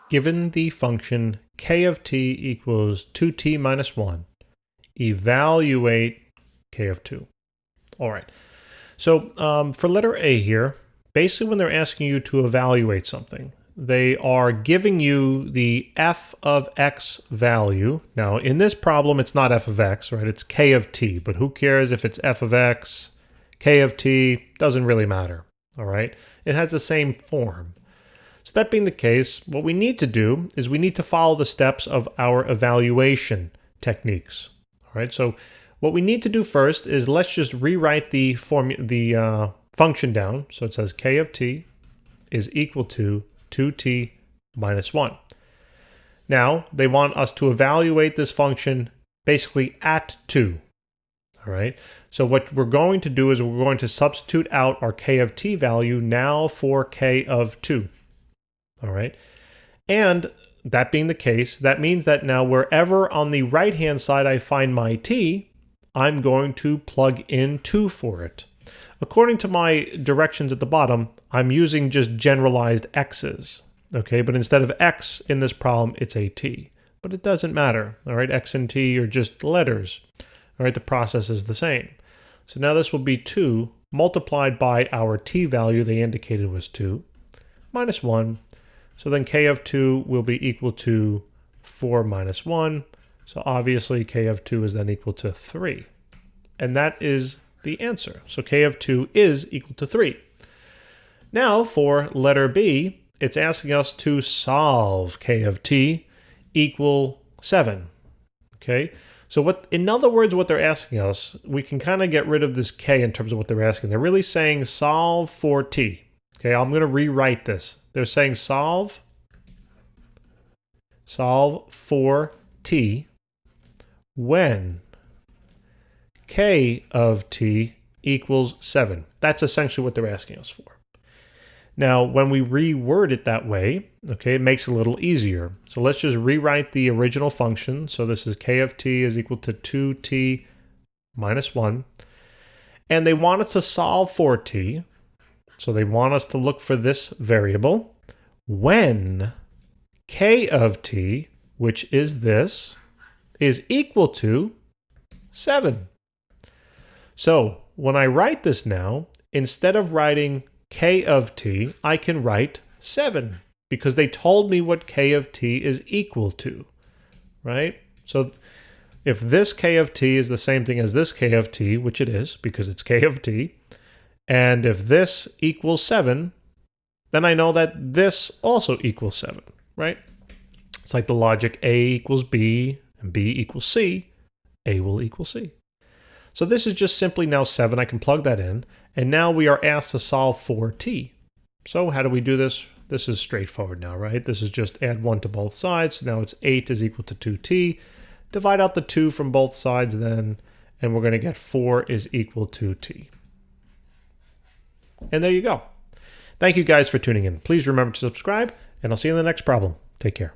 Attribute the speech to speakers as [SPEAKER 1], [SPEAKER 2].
[SPEAKER 1] Given the function k of t equals 2t minus 1, evaluate k of 2. All right. So for letter A here, basically when they're asking you to evaluate something, they are giving you the f of x value. Now, in this problem, it's not f of x, right? It's k of t, but who cares if it's f of x, k of t, doesn't really matter, all right? It has the same form. So that being the case, what we need to do is we need to follow the steps of our evaluation techniques, all right? So what we need to do first is let's just rewrite the function down. So it says k of t is equal to 2t minus 1. Now, they want us to evaluate this function basically at 2. All right. So what we're going to do is we're going to substitute out our k of t value now for k of 2. All right. And that being the case, that means that now wherever on the right-hand side I find my t, I'm going to plug in 2 for it. According to my directions at the bottom, I'm using just generalized x's, okay? But instead of x in this problem, it's a t. But it doesn't matter, all right? X and t are just letters, all right? The process is the same. So now this will be 2 multiplied by our t value they indicated was 2, minus 1. So then k of 2 will be equal to 4 minus 1. So obviously k of 2 is then equal to 3. And that is the answer. So k of 2 is equal to 3. Now for letter B, it's asking us to solve k of t equal 7. Okay? So in other words, what they're asking us, we can kind of get rid of this k in terms of what they're asking. They're really saying solve for t. Okay, I'm going to rewrite this. They're saying solve for t when k of t equals 7. That's essentially what they're asking us for. Now, when we reword it that way, okay, it makes it a little easier. So let's just rewrite the original function. So this is k of t is equal to 2t minus 1. And they want us to solve for t. So they want us to look for this variable when k of t, which is this, is equal to 7. So when I write this now, instead of writing k of t, I can write 7 because they told me what k of t is equal to, right? So if this k of t is the same thing as this k of t, which it is because it's k of t, and if this equals 7, then I know that this also equals 7, right? It's like the logic A equals B and B equals C, A will equal C. So this is just simply now 7. I can plug that in. And now we are asked to solve for t. So how do we do this? This is straightforward now, right? This is just add 1 to both sides. So now it's 8 is equal to 2t. Divide out the 2 from both sides then, and we're going to get 4 is equal to t. And there you go. Thank you guys for tuning in. Please remember to subscribe, and I'll see you in the next problem. Take care.